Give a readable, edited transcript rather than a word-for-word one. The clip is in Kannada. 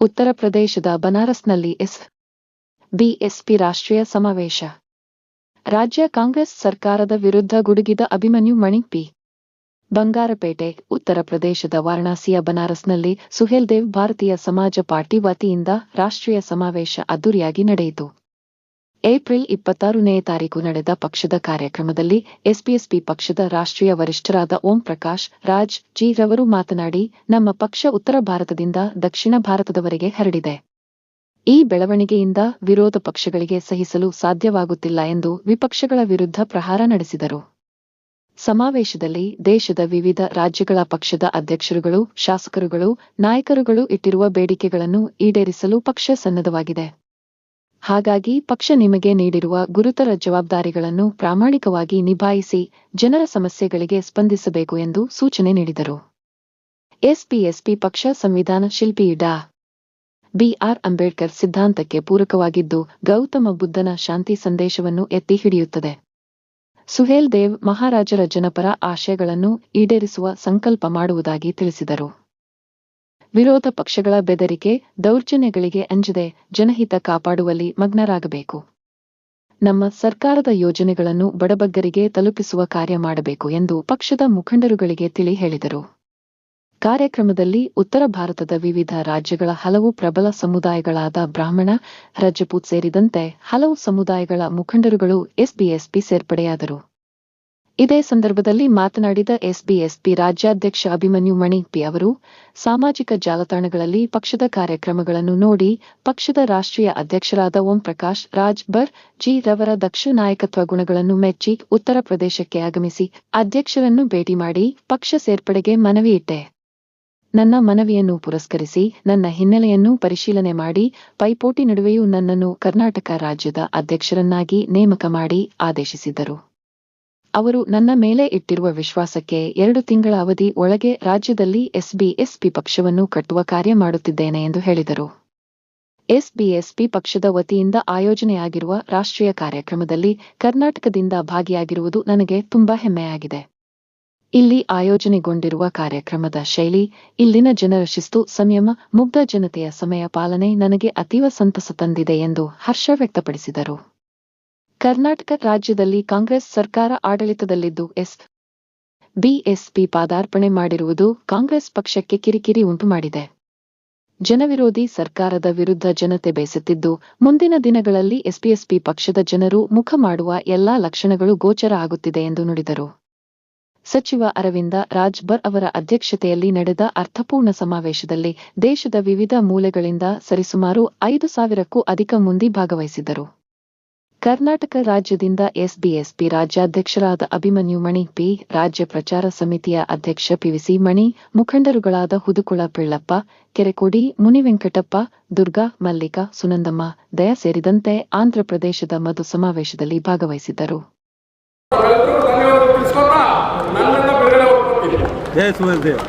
ಉತ್ತರ ಪ್ರದೇಶದ ಬನಾರಸ್ನಲ್ಲಿ ಬಿಎಸ್ಪಿ ರಾಷ್ಟ್ರೀಯ ಸಮಾವೇಶ. ರಾಜ್ಯ ಕಾಂಗ್ರೆಸ್ ಸರ್ಕಾರದ ವಿರುದ್ಧ ಗುಡುಗಿದ ಅಭಿಮನ್ಯು ಮಣಿ ಪಿ. ಬಂಗಾರಪೇಟೆ. ಉತ್ತರ ಪ್ರದೇಶದ ವಾರಣಾಸಿಯ ಬನಾರಸ್ನಲ್ಲಿ ಸುಹೇಲ್ದೇವ್ ಭಾರತೀಯ ಸಮಾಜ ಪಾರ್ಟಿ ವತಿಯಿಂದ ರಾಷ್ಟ್ರೀಯ ಸಮಾವೇಶ ಅದ್ದೂರಿಯಾಗಿ ನಡೆಯಿತು. ಏಪ್ರಿಲ್ 26ನೇ ತಾರೀಕು ನಡೆದ ಪಕ್ಷದ ಕಾರ್ಯಕ್ರಮದಲ್ಲಿ ಎಸ್ಬಿಎಸ್ಪಿ ಪಕ್ಷದ ರಾಷ್ಟ್ರೀಯ ವರಿಷ್ಠರಾದ ಓಂ ಪ್ರಕಾಶ್ ರಾಜ್ ಜಿ ರವರು ಮಾತನಾಡಿ, ನಮ್ಮ ಪಕ್ಷ ಉತ್ತರ ಭಾರತದಿಂದ ದಕ್ಷಿಣ ಭಾರತದವರೆಗೆ ಹರಡಿದೆ. ಈ ಬೆಳವಣಿಗೆಯಿಂದ ವಿರೋಧ ಪಕ್ಷಗಳಿಗೆ ಸಹಿಸಲು ಸಾಧ್ಯವಾಗುತ್ತಿಲ್ಲ ಎಂದು ವಿಪಕ್ಷಗಳ ವಿರುದ್ಧ ಪ್ರಹಾರ ನಡೆಸಿದರು. ಸಮಾವೇಶದಲ್ಲಿ ದೇಶದ ವಿವಿಧ ರಾಜ್ಯಗಳ ಪಕ್ಷದ ಅಧ್ಯಕ್ಷರುಗಳು, ಶಾಸಕರುಗಳು, ನಾಯಕರುಗಳು ಇಟ್ಟಿರುವ ಬೇಡಿಕೆಗಳನ್ನು ಈಡೇರಿಸಲು ಪಕ್ಷ ಸನ್ನದ್ಧವಾಗಿದೆ. ಹಾಗಾಗಿ ಪಕ್ಷ ನಿಮಗೆ ನೀಡಿರುವ ಗುರುತರ ಜವಾಬ್ದಾರಿಗಳನ್ನು ಪ್ರಾಮಾಣಿಕವಾಗಿ ನಿಭಾಯಿಸಿ ಜನರ ಸಮಸ್ಯೆಗಳಿಗೆ ಸ್ಪಂದಿಸಬೇಕು ಎಂದು ಸೂಚನೆ ನೀಡಿದರು. ಎಸ್ಬಿಎಸ್ಪಿ ಪಕ್ಷ ಸಂವಿಧಾನ ಶಿಲ್ಪಿ ಡಾ. ಬಿ.ಆರ್. ಅಂಬೇಡ್ಕರ್ ಸಿದ್ಧಾಂತಕ್ಕೆ ಪೂರಕವಾಗಿದ್ದು ಗೌತಮ ಬುದ್ಧನ ಶಾಂತಿ ಸಂದೇಶವನ್ನು ಎತ್ತಿ ಹಿಡಿಯುತ್ತದೆ. ಸುಹೇಲ್ ದೇವ್ ಮಹಾರಾಜರ ಜನಪರ ಆಶಯಗಳನ್ನು ಈಡೇರಿಸುವ ಸಂಕಲ್ಪ ಮಾಡುವುದಾಗಿ ತಿಳಿಸಿದರು. ವಿರೋಧ ಪಕ್ಷಗಳ ಬೆದರಿಕೆ, ದೌರ್ಜನ್ಯಗಳಿಗೆ ಅಂಜದೆ ಜನಹಿತ ಕಾಪಾಡುವಲ್ಲಿ ಮಗ್ನರಾಗಬೇಕು. ನಮ್ಮ ಸರ್ಕಾರದ ಯೋಜನೆಗಳನ್ನು ಬಡಬಗ್ಗರಿಗೆ ತಲುಪಿಸುವ ಕಾರ್ಯ ಮಾಡಬೇಕು ಎಂದು ಪಕ್ಷದ ಮುಖಂಡರುಗಳಿಗೆ ತಿಳಿ ಹೇಳಿದರು. ಕಾರ್ಯಕ್ರಮದಲ್ಲಿ ಉತ್ತರ ಭಾರತದ ವಿವಿಧ ರಾಜ್ಯಗಳ ಹಲವು ಪ್ರಬಲ ಸಮುದಾಯಗಳಾದ ಬ್ರಾಹ್ಮಣ, ರಜಪೂತ್ ಸೇರಿದಂತೆ ಹಲವು ಸಮುದಾಯಗಳ ಮುಖಂಡರುಗಳು ಎಸ್ಬಿಎಸ್ಪಿ ಸೇರ್ಪಡೆಯಾದರು. ಇದೇ ಸಂದರ್ಭದಲ್ಲಿ ಮಾತನಾಡಿದ ಎಸ್ಬಿಎಸ್ಪಿ ರಾಜ್ಯಾಧ್ಯಕ್ಷ ಅಭಿಮನ್ಯು ಮಣಿ ಪಿ ಅವರು, ಸಾಮಾಜಿಕ ಜಾಲತಾಣಗಳಲ್ಲಿ ಪಕ್ಷದ ಕಾರ್ಯಕ್ರಮಗಳನ್ನು ನೋಡಿ ಪಕ್ಷದ ರಾಷ್ಟ್ರೀಯ ಅಧ್ಯಕ್ಷರಾದ ಓಂ ಪ್ರಕಾಶ್ ರಾಜ್ ಬರ್ ಜಿ ರವರ ದಕ್ಷ ನಾಯಕತ್ವ ಗುಣಗಳನ್ನು ಮೆಚ್ಚಿ ಉತ್ತರ ಪ್ರದೇಶಕ್ಕೆ ಆಗಮಿಸಿ ಅಧ್ಯಕ್ಷರನ್ನು ಭೇಟಿ ಮಾಡಿ ಪಕ್ಷ ಸೇರ್ಪಡೆಗೆ ಮನವಿ ಇಟ್ಟೆ. ನನ್ನ ಮನವಿಯನ್ನು ಪುರಸ್ಕರಿಸಿ ನನ್ನ ಹಿನ್ನೆಲೆಯನ್ನು ಪರಿಶೀಲನೆ ಮಾಡಿ ಪೈಪೋಟಿ ನಡುವೆಯೂ ನನ್ನನ್ನು ಕರ್ನಾಟಕ ರಾಜ್ಯದ ಅಧ್ಯಕ್ಷರನ್ನಾಗಿ ನೇಮಕ ಮಾಡಿ ಆದೇಶಿಸಿದರು. ಅವರು ನನ್ನ ಮೇಲೆ ಇಟ್ಟಿರುವ ವಿಶ್ವಾಸಕ್ಕೆ 2 ತಿಂಗಳ ಅವಧಿ ಒಳಗೆ ರಾಜ್ಯದಲ್ಲಿ ಎಸ್ಬಿಎಸ್ಪಿ ಪಕ್ಷವನ್ನು ಕಟ್ಟುವ ಕಾರ್ಯ ಮಾಡುತ್ತಿದ್ದೇನೆ ಎಂದು ಹೇಳಿದರು. ಎಸ್ಬಿಎಸ್ಪಿ ಪಕ್ಷದ ವತಿಯಿಂದ ಆಯೋಜನೆಯಾಗಿರುವ ರಾಷ್ಟ್ರೀಯ ಕಾರ್ಯಕ್ರಮದಲ್ಲಿ ಕರ್ನಾಟಕದಿಂದ ಭಾಗಿಯಾಗಿರುವುದು ನನಗೆ ತುಂಬಾ ಹೆಮ್ಮೆಯಾಗಿದೆ. ಇಲ್ಲಿ ಆಯೋಜನೆಗೊಂಡಿರುವ ಕಾರ್ಯಕ್ರಮದ ಶೈಲಿ, ಇಲ್ಲಿನ ಜನರ ಶಿಸ್ತು, ಸಂಯಮ, ಮುಗ್ಧ ಜನತೆಯ ಸಮಯ ಪಾಲನೆ ನನಗೆ ಅತೀವ ಸಂತಸ ತಂದಿದೆ ಎಂದು ಹರ್ಷ ವ್ಯಕ್ತಪಡಿಸಿದರು. ಕರ್ನಾಟಕ ರಾಜ್ಯದಲ್ಲಿ ಕಾಂಗ್ರೆಸ್ ಸರ್ಕಾರ ಆಡಳಿತದಲ್ಲಿದ್ದು ಬಿಎಸ್ಪಿ ಪಾದಾರ್ಪಣೆ ಮಾಡಿರುವುದು ಕಾಂಗ್ರೆಸ್ ಪಕ್ಷಕ್ಕೆ ಕಿರಿಕಿರಿ ಉಂಟು ಮಾಡಿದೆ. ಜನವಿರೋಧಿ ಸರ್ಕಾರದ ವಿರುದ್ಧ ಜನತೆ ಬೇಸತ್ತಿದ್ದು ಮುಂದಿನ ದಿನಗಳಲ್ಲಿ ಎಸ್ಬಿಎಸ್ಪಿ ಪಕ್ಷದ ಜನರು ಮುಖ ಮಾಡುವ ಎಲ್ಲಾ ಲಕ್ಷಣಗಳು ಗೋಚರ ಆಗುತ್ತಿದೆ ಎಂದು ನುಡಿದರು. ಸಚಿವ ಅರವಿಂದ ರಾಜ್ ಬರ್ ಅವರ ಅಧ್ಯಕ್ಷತೆಯಲ್ಲಿ ನಡೆದ ಅರ್ಥಪೂರ್ಣ ಸಮಾವೇಶದಲ್ಲಿ ದೇಶದ ವಿವಿಧ ಮೂಲೆಗಳಿಂದ ಸರಿಸುಮಾರು 5,000ಕ್ಕೂ ಅಧಿಕ ಮಂದಿ ಭಾಗವಹಿಸಿದ್ದರು. ಕರ್ನಾಟಕ ರಾಜ್ಯದಿಂದ ಎಸ್ಬಿಎಸ್ಪಿ ರಾಜ್ಯಾಧ್ಯಕ್ಷರಾದ ಅಭಿಮನ್ಯು ಮಣಿ ಪಿ, ರಾಜ್ಯ ಪ್ರಚಾರ ಸಮಿತಿಯ ಅಧ್ಯಕ್ಷ ಪಿವಿಸಿ ಮಣಿ, ಮುಖಂಡರುಗಳಾದ ಹುದುಕುಳ ಪಿಳ್ಳಪ್ಪ, ಕೆರೆಕೋಡಿ ಮುನಿವೆಂಕಟಪ್ಪ, ದುರ್ಗಾ, ಮಲ್ಲಿಕಾ, ಸುನಂದಮ್ಮ, ದಯಾ ಸೇರಿದಂತೆ ಆಂಧ್ರ ಪ್ರದೇಶದ ಮಧು ಸಮಾವೇಶದಲ್ಲಿ ಭಾಗವಹಿಸಿದ್ದರು. ಜೈ ಸುಹೇಲ್ ದೇವ್.